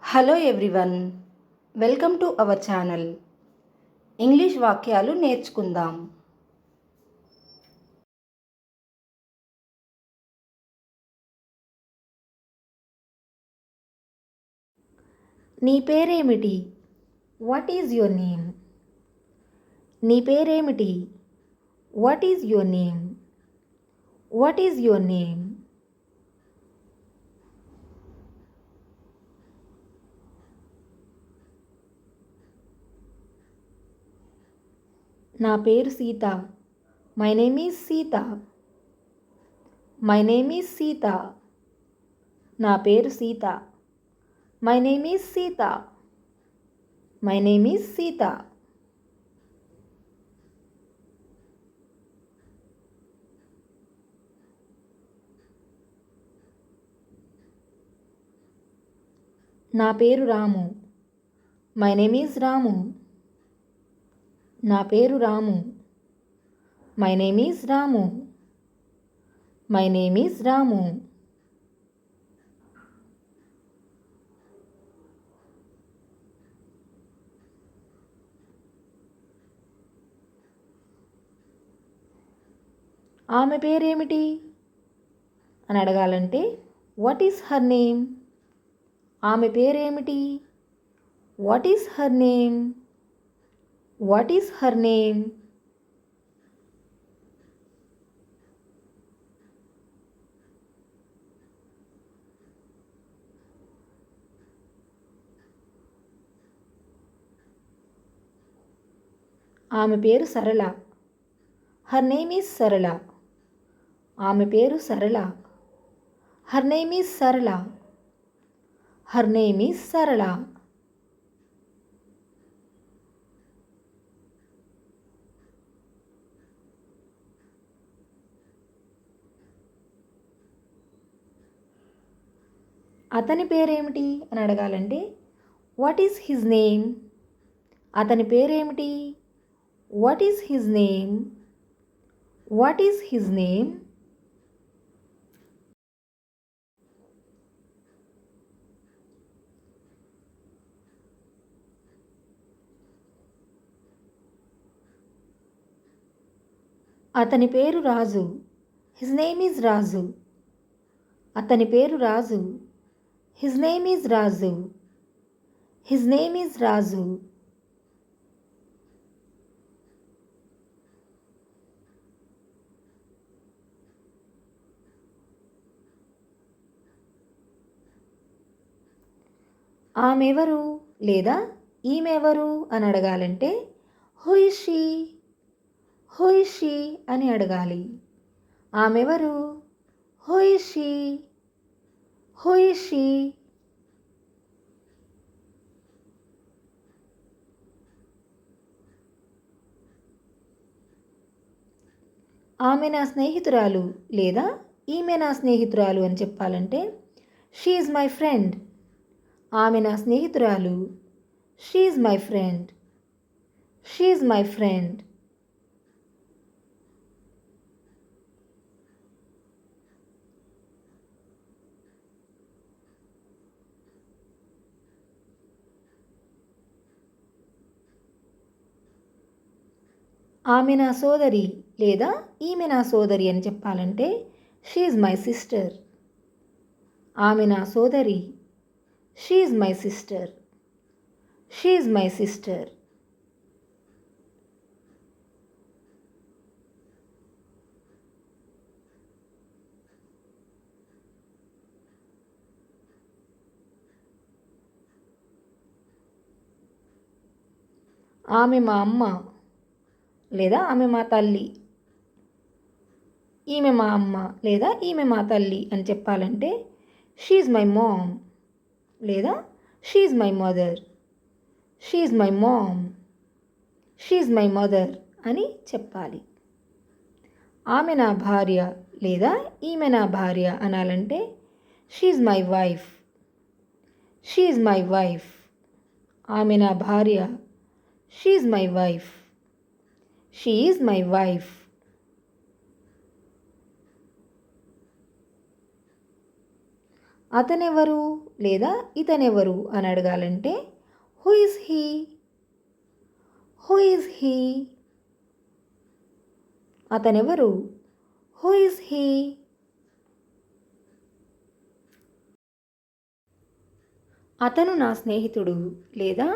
Hello everyone, welcome to our channel. English వాక్యాలు నేర్చుకుందాం. నీ పేరేమిటి? What is your name? నీ పేరేమిటి? What is your name? What is your name? నా పేరు Sita. My name is Sita. My name is Sita. నా పేరు Sita. My name is Sita. My name is Sita. నా పేరు Ramu. My name is Ramu. నా పేరు Ramu. My name is Ramu. My name is Ramu. ఆమె పేరేమిటి అని అడగాలంటే వాట్ ఈజ్ హర్ నేమ్? ఆమె పేరేమిటి? What is her name? What is her name? ఆమె పేరు సరళ. హర్ నేమ్ ఈజ్ సరళ. ఆమె పేరు సరళ. హర్ నేమ్ ఈజ్ సరళ. హర్ నేమ్ ఈజ్ సరళ. అతని పేరేమిటి అని అడగాలంటే వాట్ ఈజ్ హిజ్ నేమ్? అతని పేరేమిటి? What is his name? What is his name? అతని పేరు Raju. His name is Raju. అతని పేరు Raju. His name is Raju. His name is Raju. ఆమెవరు లేదా ఈమెవరు అని అడగాలంటే who is she? Who is she అని అడగాలి. ఆమెవరు? Who is she? Who is she? ఆమె నా స్నేహితురాలు లేదా ఈమె నా స్నేహితురాలు అని చెప్పాలంటే షీ ఈజ్ మై ఫ్రెండ్. ఆమె నా స్నేహితురాలు. She is my friend. She is my friend. ఆమె నా సోదరి లేదా ఈమె నా సోదరి అని చెప్పాలంటే షీ ఈజ్ మై సిస్టర్. ఆమె నా సోదరి. She is my sister. She is my sister. ఆమె మా అమ్మ లేదా ఆమె మా తల్లి. ఈమె మా అమ్మ లేదా ఈమె మా తల్లి అని చెప్పాలంటే షీ ఈజ్ మై మామ్ లేదా she is my mother. She is my mom. She is my mother అని చెప్పాలి. ఆమె నా భార్య లేదా ఈమె నా భార్య అనాలంటే she is my wife. She is my wife. ఆమె నా భార్య. She is my wife. She is my wife. అతనెవరు లేదా ఇతనెవరు అని అడగాలంటే who is he, who is he. అతనెవరు, హూ ఇస్ హీ. అతను నా స్నేహితుడు లేదా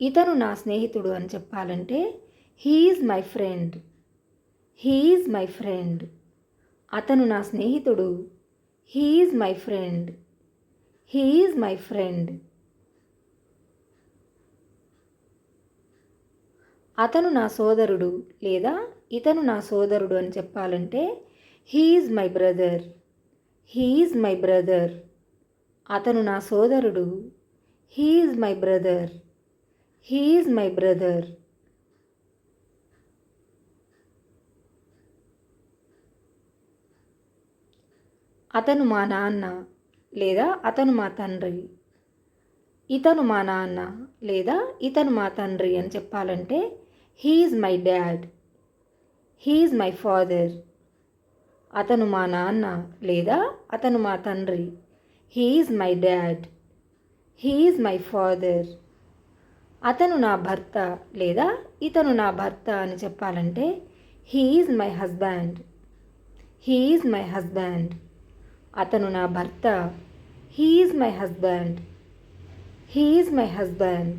ఇతను నా స్నేహితుడు అని చెప్పాలంటే he is my friend, he is my friend. అతను నా స్నేహితుడు, he is my friend, he is my friend. అతను నా సోదరుడు లేదా ఇతను నా సోదరుడు అని చెప్పాలంటే he is my brother, he is my brother. అతను నా సోదరుడు, he is my brother, he is my brother. అతను మా నాన్న లేదా అతను మా తండ్రి. ఇతను మా నాన్న లేదా ఇతను మా తండ్రి అని చెప్పాలంటే he is my dad, he is my father. అతను మా నాన్న లేదా అతను మా తండ్రి, he is my dad, he is my father. అతను నా భర్త లేదా ఇతను నా భర్త అని చెప్పాలంటే he is my husband, he is my husband. అతను నా భర్త, he is my husband, he is my husband.